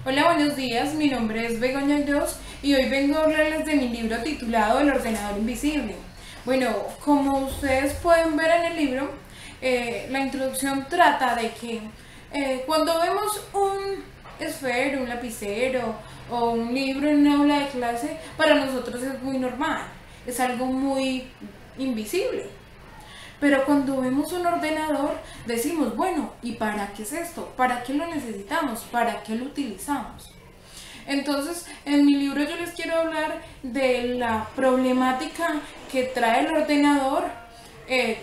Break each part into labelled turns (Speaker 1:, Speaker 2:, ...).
Speaker 1: Hola, buenos días. Mi nombre es Begoña Aydos y hoy vengo a hablarles de mi libro titulado El ordenador invisible. Bueno, como ustedes pueden ver en el libro, la introducción trata de que cuando vemos un esfero, un lapicero o un libro en un aula de clase, para nosotros es muy normal, es algo muy invisible. Pero cuando vemos un ordenador, decimos, bueno, ¿y para qué es esto? ¿Para qué lo necesitamos? ¿Para qué lo utilizamos? Entonces, en mi libro yo les quiero hablar de la problemática que trae el ordenador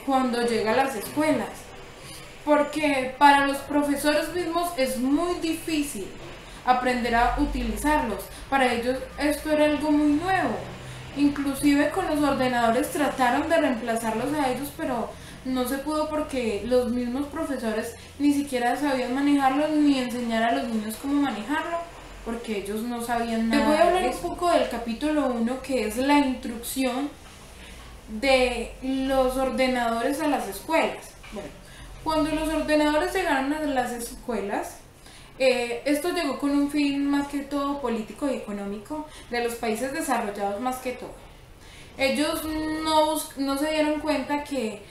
Speaker 1: cuando llega a las escuelas. Porque para los profesores mismos es muy difícil aprender a utilizarlos. Para ellos esto era algo muy nuevo. Inclusive con los ordenadores trataron de reemplazarlos a ellos, pero no se pudo porque los mismos profesores ni siquiera sabían manejarlos ni enseñar a los niños cómo manejarlo, porque ellos no sabían nada. Les voy a hablar un poco del capítulo 1, que es la instrucción de los ordenadores a las escuelas. Bueno, cuando los ordenadores llegaron a las escuelas, esto llegó con un fin más que todo político y económico de los países desarrollados más que todo. Ellos no se dieron cuenta que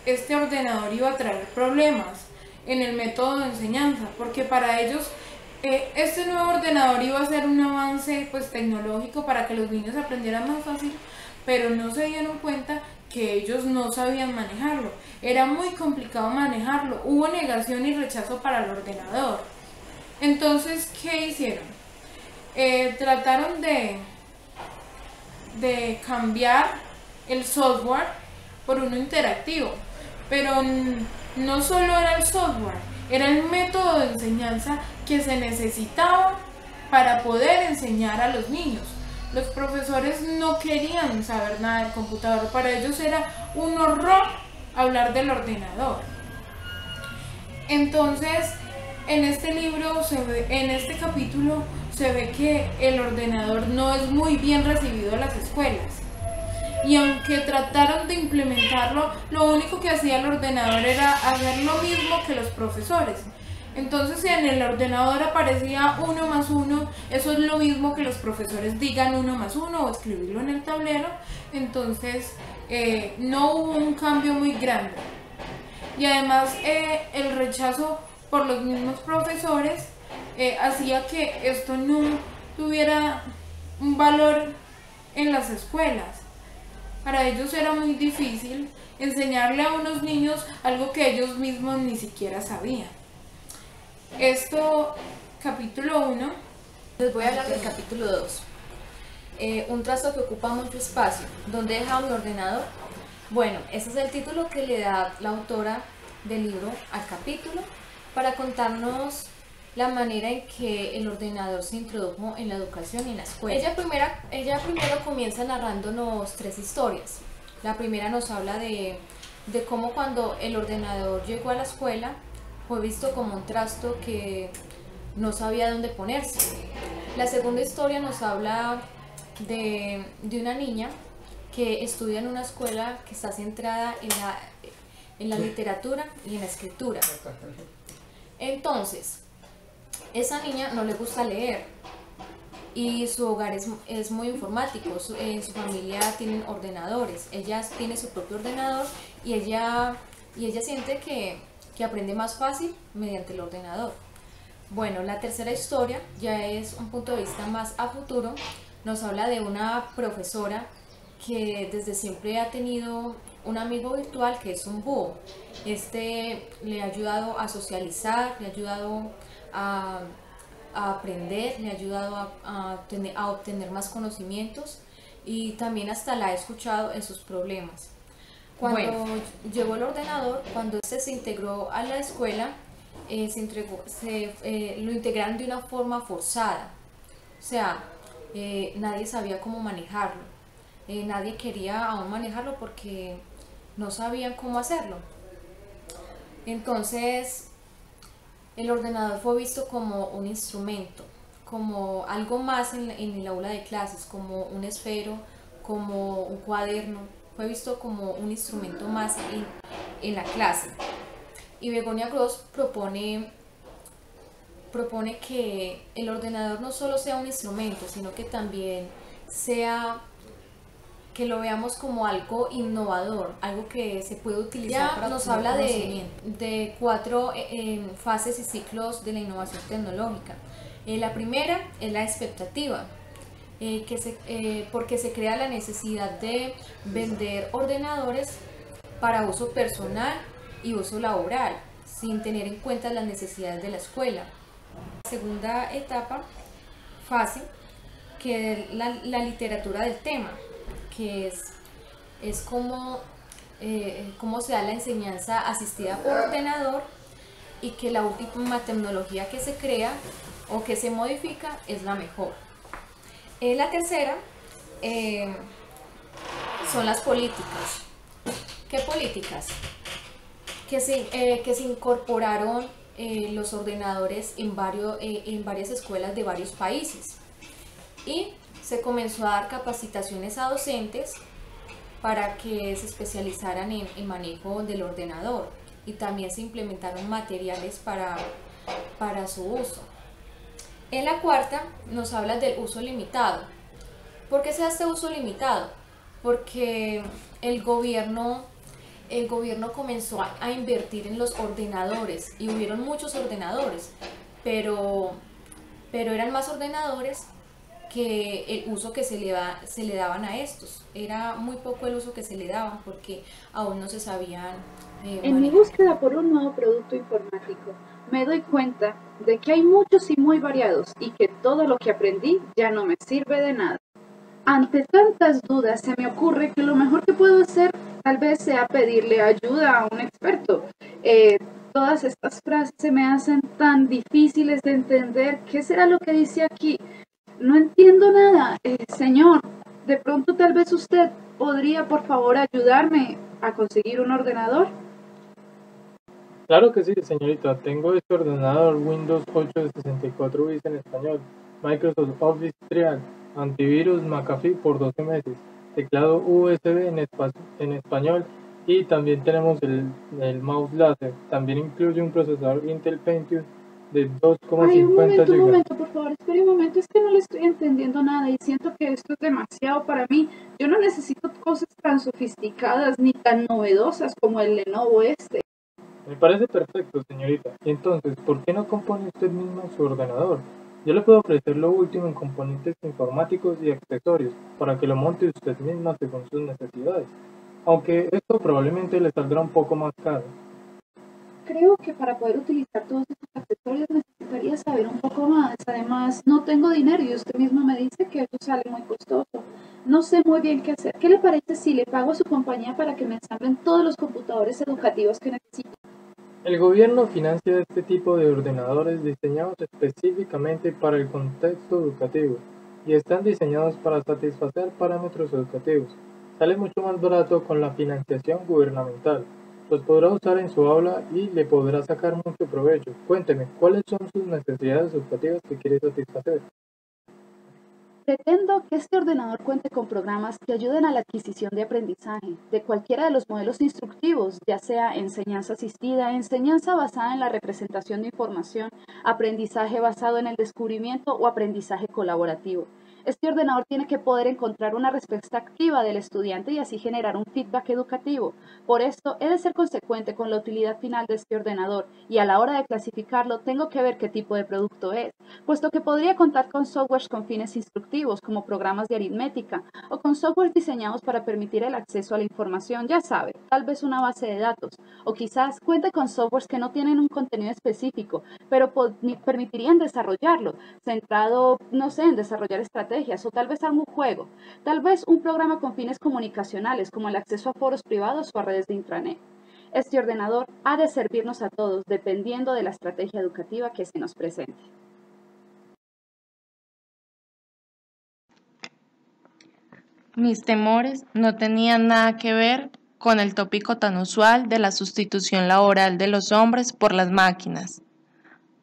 Speaker 1: este ordenador iba a traer problemas en el método de enseñanza, porque para ellos este nuevo ordenador iba a ser un avance pues tecnológico para que los niños aprendieran más fácil, pero no se dieron cuenta que ellos no sabían manejarlo. Era muy complicado manejarlo. Hubo negación y rechazo para el ordenador. Entonces, ¿qué hicieron? Trataron de cambiar el software por uno interactivo, pero no solo era el software, era el método de enseñanza que se necesitaba para poder enseñar a los niños. Los profesores no querían saber nada del computador, para ellos era un horror hablar del ordenador. Entonces, en este libro, en este capítulo, se ve que el ordenador no es muy bien recibido en las escuelas. Y aunque trataron de implementarlo, lo único que hacía el ordenador era hacer lo mismo que los profesores. Entonces, si en el ordenador aparecía 1 más 1, eso es lo mismo que los profesores digan 1 más 1 o escribirlo en el tablero. Entonces, no hubo un cambio muy grande. Y además, el rechazo por los mismos profesores hacía que esto no tuviera un valor en las escuelas. Para ellos era muy difícil enseñarle a unos niños algo que ellos mismos ni siquiera sabían. Esto, capítulo 1.
Speaker 2: Les voy a hablar del capítulo 2. Un trazo que ocupa mucho espacio. ¿Dónde he dejado mi ordenador? Bueno, ese es el título que le da la autora del libro al capítulo para contarnos la manera en que el ordenador se introdujo en la educación y en la escuela. Ella primero comienza narrándonos 3 historias. La primera nos habla de cómo cuando el ordenador llegó a la escuela fue visto como un trasto que no sabía dónde ponerse. La segunda historia nos habla de una niña que estudia en una escuela que está centrada en la literatura y en la escritura. Entonces, esa niña no le gusta leer y su hogar es muy informático, su familia tiene ordenadores, ella tiene su propio ordenador y ella siente que aprende más fácil mediante el ordenador. Bueno, la tercera historia ya es un punto de vista más a futuro, nos habla de una profesora que desde siempre ha tenido un amigo virtual que es un búho. Este le ha ayudado a socializar, le ha ayudado a aprender, le ha ayudado a obtener más conocimientos y también hasta la ha escuchado en sus problemas. Cuando llegó el ordenador, cuando este se integró a la escuela, lo integraron de una forma forzada. O sea, nadie sabía cómo manejarlo. Nadie quería aún manejarlo porque no sabían cómo hacerlo. Entonces, el ordenador fue visto como un instrumento, como algo más en el aula de clases, como un esfero, como un cuaderno. Fue visto como un instrumento más en la clase. Y Begoña Gross propone propone que el ordenador no solo sea un instrumento, sino que también sea, que lo veamos como algo innovador, algo que se puede utilizar para nos habla de 4 fases y ciclos de la innovación tecnológica. La primera es la expectativa, porque se crea la necesidad de vender ordenadores para uso personal y uso laboral, sin tener en cuenta las necesidades de la escuela. La segunda fase, que es la literatura del tema, que es como cómo se da la enseñanza asistida por ordenador, y que la última tecnología que se crea o que se modifica es la mejor. La tercera son las políticas. ¿Qué políticas? Que se incorporaron los ordenadores en varias escuelas de varios países, y se comenzó a dar capacitaciones a docentes para que se especializaran en manejo del ordenador, y también se implementaron materiales para su uso. En la cuarta nos habla del uso limitado. ¿Por qué se da este uso limitado? Porque el gobierno comenzó a invertir en los ordenadores, y hubieron muchos ordenadores, pero eran más ordenadores que el uso que se le daban a estos. Era muy poco el uso que se le daban, porque aún no se sabían
Speaker 3: En mi búsqueda por un nuevo producto informático, me doy cuenta de que hay muchos y muy variados, y que todo lo que aprendí ya no me sirve de nada. Ante tantas dudas, se me ocurre que lo mejor que puedo hacer tal vez sea pedirle ayuda a un experto. Todas estas frases se me hacen tan difíciles de entender. ¿Qué será lo que dice aquí? No entiendo nada. Señor, de pronto tal vez usted podría, por favor, ayudarme a conseguir un ordenador.
Speaker 4: Claro que sí, señorita. Tengo este ordenador Windows 8 de 64 bits en español, Microsoft Office Trial, antivirus McAfee por 12 meses, teclado USB en español, y también tenemos el mouse láser. También incluye un procesador Intel Pentium de 2,50 GB.
Speaker 3: Un momento, por favor, espere un momento. Es que no le estoy entendiendo nada y siento que esto es demasiado para mí. Yo no necesito cosas tan sofisticadas ni tan novedosas como el Lenovo este.
Speaker 4: Me parece perfecto, señorita. Y entonces, ¿por qué no compone usted misma su ordenador? Yo le puedo ofrecer lo último en componentes informáticos y accesorios para que lo monte usted misma según sus necesidades, aunque esto probablemente le saldrá un poco más caro.
Speaker 3: Creo que para poder utilizar todos estos accesorios necesitaría saber un poco más. Además, no tengo dinero y usted mismo me dice que eso sale muy costoso. No sé muy bien qué hacer. ¿Qué le parece si le pago a su compañía para que me ensamblen todos los computadores educativos que necesito?
Speaker 4: El gobierno financia este tipo de ordenadores diseñados específicamente para el contexto educativo y están diseñados para satisfacer parámetros educativos. Sale mucho más barato con la financiación gubernamental. Los podrá usar en su aula y le podrá sacar mucho provecho. Cuénteme, ¿cuáles son sus necesidades educativas que quiere satisfacer?
Speaker 3: Pretendo que este ordenador cuente con programas que ayuden a la adquisición de aprendizaje de cualquiera de los modelos instructivos, ya sea enseñanza asistida, enseñanza basada en la representación de información, aprendizaje basado en el descubrimiento o aprendizaje colaborativo. Este ordenador tiene que poder encontrar una respuesta activa del estudiante y así generar un feedback educativo. Por esto, he de ser consecuente con la utilidad final de este ordenador, y a la hora de clasificarlo tengo que ver qué tipo de producto es, puesto que podría contar con softwares con fines instructivos como programas de aritmética, o con softwares diseñados para permitir el acceso a la información, ya sabe, tal vez una base de datos, o quizás cuente con softwares que no tienen un contenido específico, pero permitirían desarrollarlo, centrado, no sé, en desarrollar estrategias, o tal vez algún juego, tal vez un programa con fines comunicacionales como el acceso a foros privados o a redes de intranet. Este ordenador ha de servirnos a todos dependiendo de la estrategia educativa que se nos presente.
Speaker 5: Mis temores no tenían nada que ver con el tópico tan usual de la sustitución laboral de los hombres por las máquinas.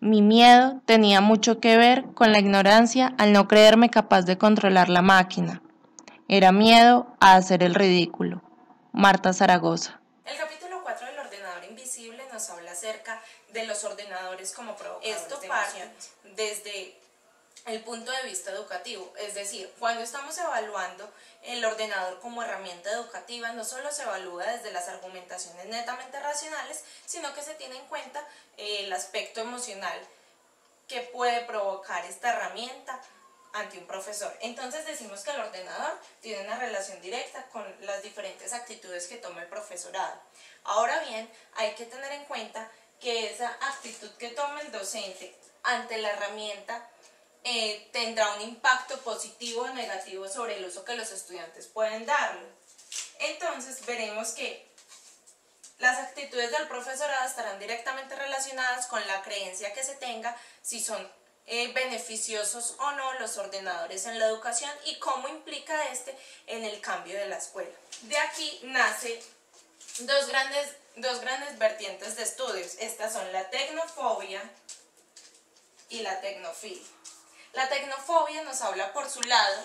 Speaker 5: Mi miedo tenía mucho que ver con la ignorancia al no creerme capaz de controlar la máquina. Era miedo a hacer el ridículo. Marta Zaragoza.
Speaker 6: El capítulo 4 del ordenador invisible nos habla acerca de los ordenadores como provocadores de emociones. Desde el punto de vista educativo, es decir, cuando estamos evaluando el ordenador como herramienta educativa, no solo se evalúa desde las argumentaciones netamente racionales, sino que se tiene en cuenta el aspecto emocional que puede provocar esta herramienta ante un profesor. Entonces decimos que el ordenador tiene una relación directa con las diferentes actitudes que toma el profesorado. Ahora bien, hay que tener en cuenta que esa actitud que toma el docente ante la herramienta tendrá un impacto positivo o negativo sobre el uso que los estudiantes pueden darle. Entonces veremos que las actitudes del profesorado estarán directamente relacionadas con la creencia que se tenga si son beneficiosos o no los ordenadores en la educación y cómo implica este en el cambio de la escuela. De aquí nace dos grandes vertientes de estudios. Estas son la tecnofobia y la tecnofilia. La tecnofobia nos habla por su lado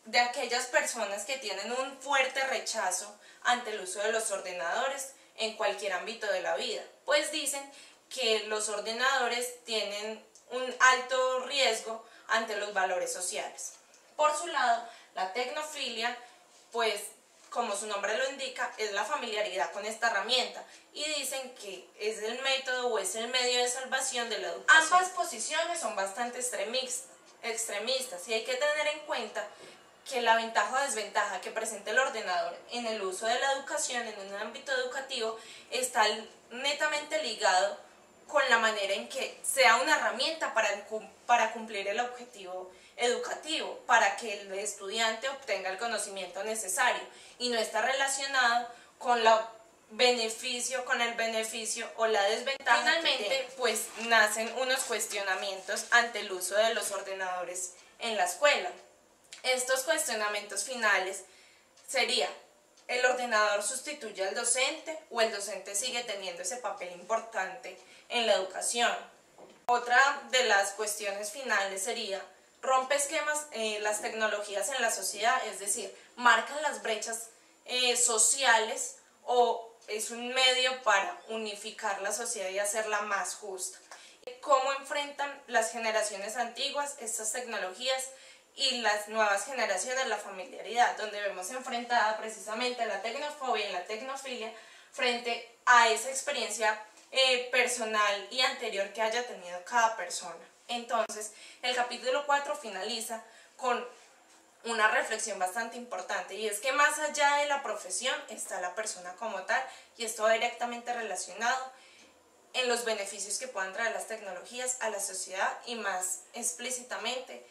Speaker 6: de aquellas personas que tienen un fuerte rechazo ante el uso de los ordenadores en cualquier ámbito de la vida, pues dicen que los ordenadores tienen un alto riesgo ante los valores sociales. Por su lado, la tecnofilia, pues como su nombre lo indica, es la familiaridad con esta herramienta y dicen que es el método o es el medio de salvación de la educación. Ambas posiciones son bastante extremistas y hay que tener en cuenta que la ventaja o desventaja que presenta el ordenador en el uso de la educación en un ámbito educativo está netamente ligado con la manera en que sea una herramienta para cumplir el objetivo educativo, para que el estudiante obtenga el conocimiento necesario y no está relacionado con el beneficio o la desventaja. Finalmente, pues nacen unos cuestionamientos ante el uso de los ordenadores en la escuela. Estos cuestionamientos finales serían: ¿el ordenador sustituye al docente o el docente sigue teniendo ese papel importante en la educación? Otra de las cuestiones finales sería: ¿rompe esquemas las tecnologías en la sociedad? Es decir, ¿marcan las brechas sociales o es un medio para unificar la sociedad y hacerla más justa? ¿Cómo enfrentan las generaciones antiguas estas tecnologías y las nuevas generaciones la familiaridad, donde vemos enfrentada precisamente la tecnofobia y la tecnofilia frente a esa experiencia personal y anterior que haya tenido cada persona? Entonces, el capítulo 4 finaliza con una reflexión bastante importante, y es que más allá de la profesión está la persona como tal, y esto va directamente relacionado en los beneficios que puedan traer las tecnologías a la sociedad y más explícitamente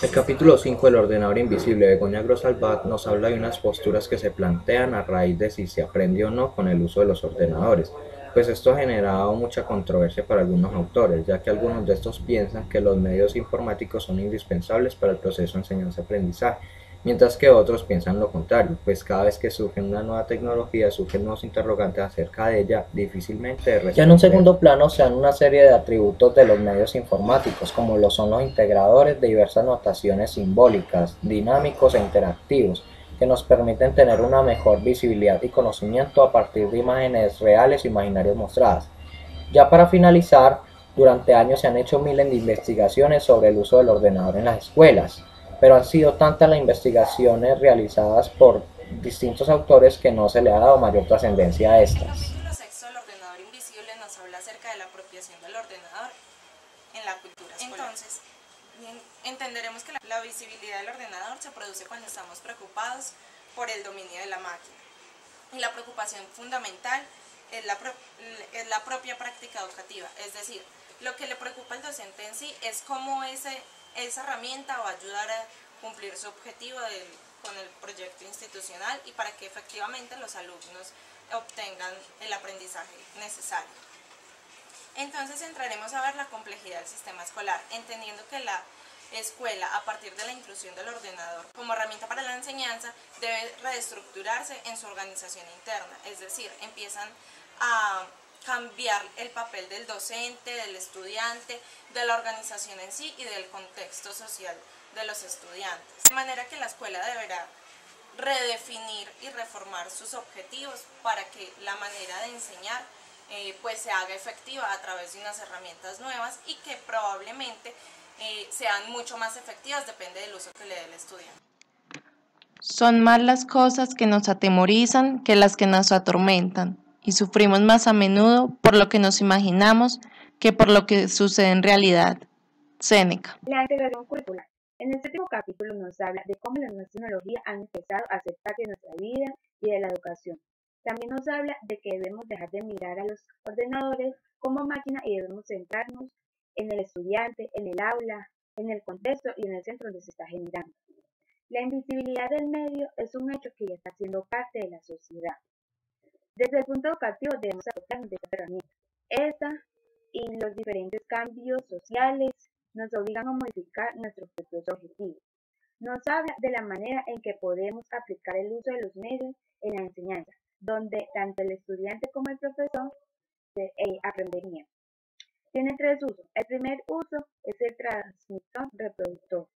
Speaker 7: El capítulo 5 del ordenador invisible de Begoña Grosalvat nos habla de unas posturas que se plantean a raíz de si se aprende o no con el uso de los ordenadores, pues esto ha generado mucha controversia para algunos autores, ya que algunos de estos piensan que los medios informáticos son indispensables para el proceso de enseñanza-aprendizaje, mientras que otros piensan lo contrario, pues cada vez que surge una nueva tecnología surgen nuevos interrogantes acerca de ella difícilmente responder. Ya en un segundo plano se dan una serie de atributos de los medios informáticos, como lo son los integradores de diversas notaciones simbólicas, dinámicos e interactivos, que nos permiten tener una mejor visibilidad y conocimiento a partir de imágenes reales e imaginarias mostradas. Ya para finalizar, durante años se han hecho miles de investigaciones sobre el uso del ordenador en las escuelas, pero han sido tantas las investigaciones realizadas por distintos autores que no se le ha dado mayor trascendencia a estas.
Speaker 6: El capítulo 6 del ordenador invisible nos habla acerca de la apropiación del ordenador en la cultura escolar. Entonces, entenderemos que la visibilidad del ordenador se produce cuando estamos preocupados por el dominio de la máquina. Y la preocupación fundamental es la propia práctica educativa, es decir, lo que le preocupa al docente en sí es cómo esa herramienta va a ayudar a cumplir su objetivo con el proyecto institucional y para que efectivamente los alumnos obtengan el aprendizaje necesario. Entonces entraremos a ver la complejidad del sistema escolar, entendiendo que la escuela, a partir de la inclusión del ordenador como herramienta para la enseñanza, debe reestructurarse en su organización interna, es decir, empiezan a cambiar el papel del docente, del estudiante, de la organización en sí y del contexto social de los estudiantes. De manera que la escuela deberá redefinir y reformar sus objetivos para que la manera de enseñar pues se haga efectiva a través de unas herramientas nuevas y que probablemente sean mucho más efectivas, depende del uso que le dé el estudiante.
Speaker 5: Son más las cosas que nos atemorizan que las que nos atormentan, y sufrimos más a menudo por lo que nos imaginamos que por lo que sucede en realidad. Séneca.
Speaker 8: La integración curricular. En este último capítulo nos habla de cómo las nuevas tecnologías han empezado a ser parte de nuestra vida y de la educación. También nos habla de que debemos dejar de mirar a los ordenadores como máquinas y debemos centrarnos en el estudiante, en el aula, en el contexto y en el centro donde se está generando. La invisibilidad del medio es un hecho que ya está siendo parte de la sociedad. Desde el punto educativo debemos apropiarnos de esta herramienta. Esta y los diferentes cambios sociales nos obligan a modificar nuestros propios objetivos. Nos habla de la manera en que podemos aplicar el uso de los medios en la enseñanza, donde tanto el estudiante como el profesor aprenderían. Tiene tres usos. El primer uso es el transmisor-reproductor,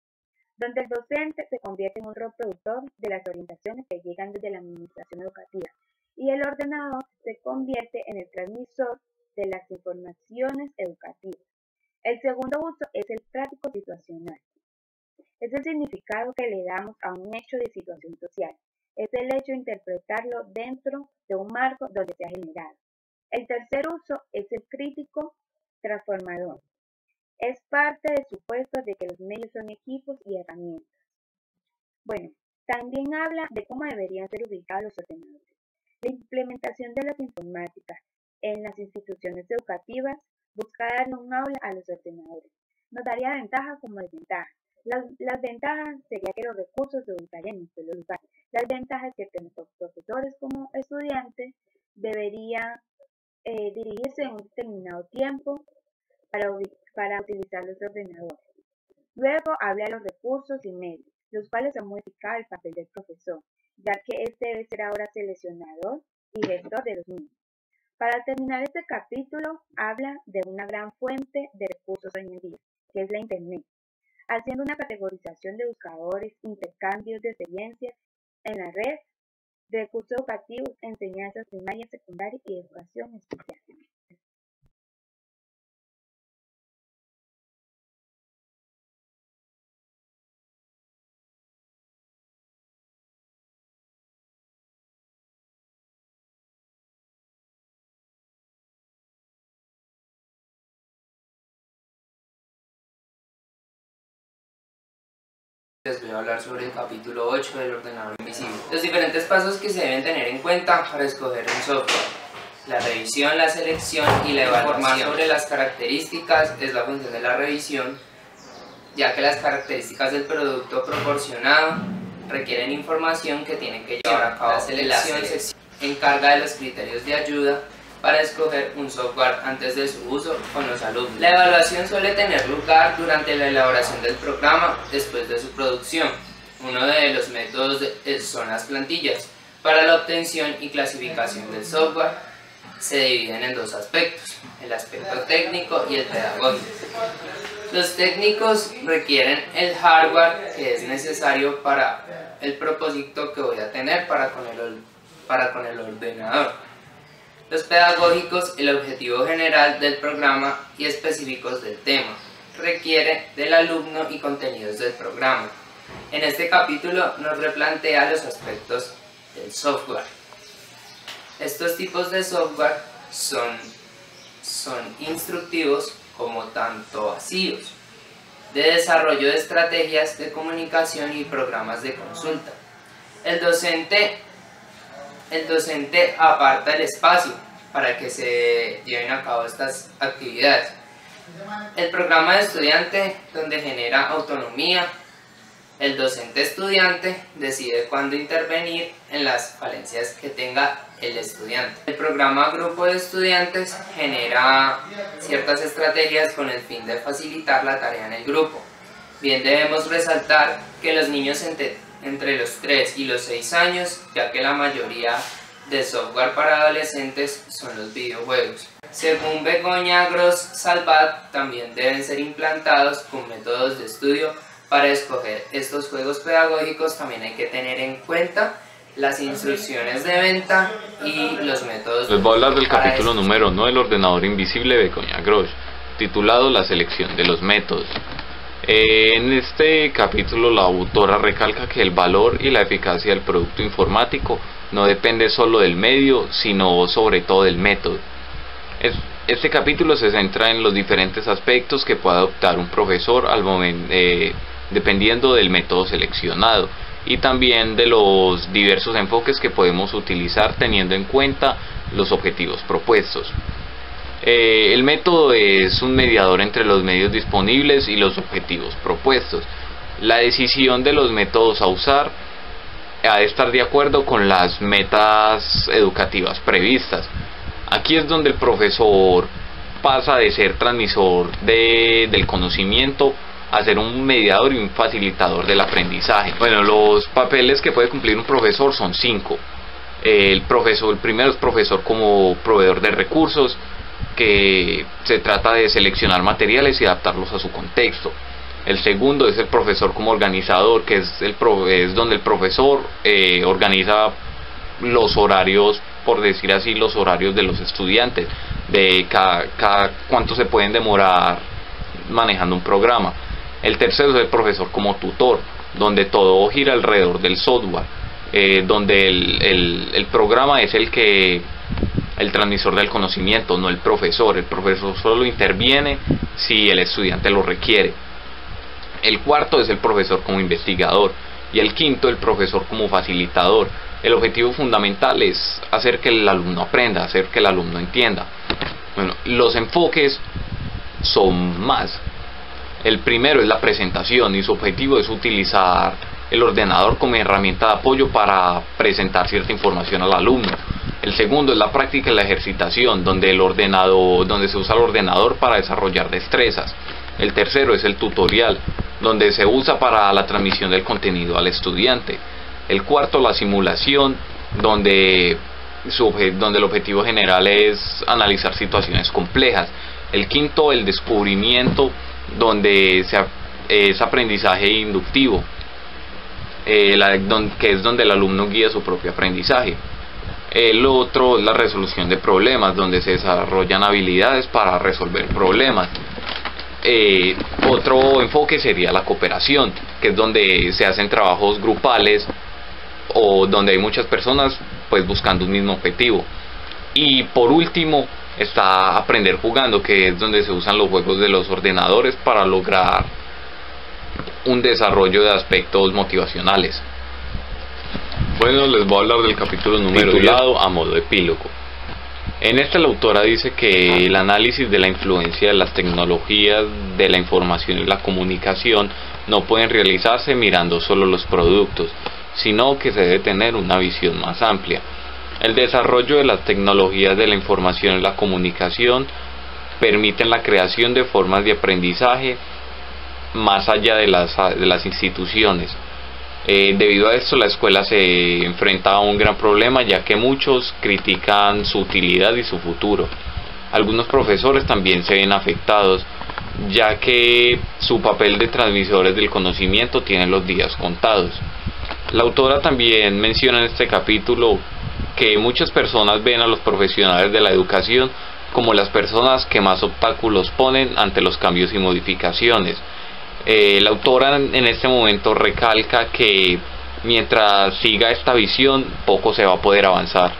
Speaker 8: donde el docente se convierte en un reproductor de las orientaciones que llegan desde la administración educativa y el ordenador se convierte en el transmisor de las informaciones educativas. El segundo uso es el práctico situacional. Es el significado que le damos a un hecho de situación social. Es el hecho de interpretarlo dentro de un marco donde se ha generado. El tercer uso es el crítico transformador. Es parte del supuesto de que los medios son equipos y herramientas. Bueno, también habla de cómo deberían ser ubicados los ordenadores. La implementación de las informáticas en las instituciones educativas busca darle un aula a los ordenadores. Nos daría ventaja como desventaja. Las ventajas sería que los recursos se ubicarían en un solo lugar. Las ventajas es que tanto profesores como estudiantes deberían dirigirse en un determinado tiempo para utilizar los ordenadores. Luego habla de los recursos y medios, los cuales han modificado el papel del profesor, ya que este debe ser ahora seleccionador y gestor de los mismos. Para terminar este capítulo, habla de una gran fuente de recursos hoy en día, que es la Internet, haciendo una categorización de buscadores, intercambios de experiencias en la red, recursos educativos, enseñanzas primaria, secundaria y educación especial.
Speaker 9: Les voy a hablar sobre el capítulo 8 del ordenador invisible. Los diferentes pasos que se deben tener en cuenta para escoger un software. La revisión, la selección y la evaluación. Sobre las características es la función de la revisión, ya que las características del producto proporcionado requieren información que tienen que llevar a cabo. La selección se encarga de los criterios de ayuda para escoger un software antes de su uso con los alumnos. La evaluación suele tener lugar durante la elaboración del programa después de su producción. Uno de los métodos son las plantillas. Para la obtención y clasificación del software se dividen en dos aspectos, el aspecto técnico y el pedagógico. Los técnicos requieren el hardware que es necesario para el propósito que voy a tener para con el ordenador. Los pedagógicos, el objetivo general del programa y específicos del tema. Requiere del alumno y contenidos del programa. En este capítulo nos replantea los aspectos del software. Estos tipos de software son instructivos como tanto vacíos, de desarrollo de estrategias de comunicación y programas de consulta. El docente aparta el espacio para que se lleven a cabo estas actividades. El programa de estudiante, donde genera autonomía. El docente estudiante decide cuándo intervenir en las falencias que tenga el estudiante. El programa grupo de estudiantes genera ciertas estrategias con el fin de facilitar la tarea en el grupo. Bien, debemos resaltar que los niños entre los 3 y los 6 años, ya que la mayoría de software para adolescentes son los videojuegos. Según Begoña Gross Salvat, también deben ser implantados con métodos de estudio Para escoger estos juegos pedagógicos también hay que tener en cuenta las instrucciones de venta y los métodos.
Speaker 10: Les voy a hablar del capítulo número 1 del ordenador invisible de Begoña Grosz, titulado La selección de los métodos. En este capítulo la autora recalca que el valor y la eficacia del producto informático no depende solo del medio, sino sobre todo del método. Este capítulo se centra en los diferentes aspectos que puede adoptar un profesor al momento, dependiendo del método seleccionado, y también de los diversos enfoques que podemos utilizar teniendo en cuenta los objetivos propuestos. El método es un mediador entre los medios disponibles y los objetivos propuestos. La decisión de los métodos a usar ha de estar de acuerdo con las metas educativas previstas. Aquí es donde el profesor pasa de ser transmisor del conocimiento a ser un mediador y un facilitador del aprendizaje. Bueno, los papeles que puede cumplir un profesor son 5. El primero es profesor como proveedor de recursos, que se trata de seleccionar materiales y adaptarlos a su contexto. El segundo es el profesor como organizador, que es donde el profesor organiza los horarios, por decir así, los horarios de los estudiantes, de cada cuánto se pueden demorar manejando un programa. El tercero es el profesor como tutor, donde todo gira alrededor del software, donde el programa es el transmisor del conocimiento, no el profesor. El profesor solo interviene si el estudiante lo requiere. El cuarto es el profesor como investigador, y el quinto el profesor como facilitador. El objetivo fundamental es hacer que el alumno aprenda, hacer que el alumno entienda. Bueno, los enfoques son más. El primero es la presentación, y su objetivo es utilizar el ordenador como herramienta de apoyo para presentar cierta información al alumno. El segundo es la práctica y la ejercitación, donde se usa el ordenador para desarrollar destrezas. El tercero es el tutorial, donde se usa para la transmisión del contenido al estudiante. El cuarto, la simulación, donde el objetivo general es analizar situaciones complejas. El quinto, el descubrimiento, donde es aprendizaje inductivo, que es donde el alumno guía su propio aprendizaje. El otro es la resolución de problemas, donde se desarrollan habilidades para resolver problemas. Otro enfoque sería la cooperación, que es donde se hacen trabajos grupales o donde hay muchas personas pues buscando un mismo objetivo. Y por último está aprender jugando, que es donde se usan los juegos de los ordenadores para lograr un desarrollo de aspectos motivacionales. Bueno, les voy a hablar del capítulo número titulado A modo epílogo. En este la autora dice que el análisis de la influencia de las tecnologías de la información y la comunicación no pueden realizarse mirando solo los productos, sino que se debe tener una visión más amplia. El desarrollo de las tecnologías de la información y la comunicación permiten la creación de formas de aprendizaje más allá de las instituciones. Debido a esto, la escuela se enfrenta a un gran problema, ya que muchos critican su utilidad y su futuro. Algunos profesores también se ven afectados, ya que su papel de transmisores del conocimiento tiene los días contados. La autora también menciona en este capítulo que muchas personas ven a los profesionales de la educación como las personas que más obstáculos ponen ante los cambios y modificaciones. La autora en este momento recalca que mientras siga esta visión, poco se va a poder avanzar.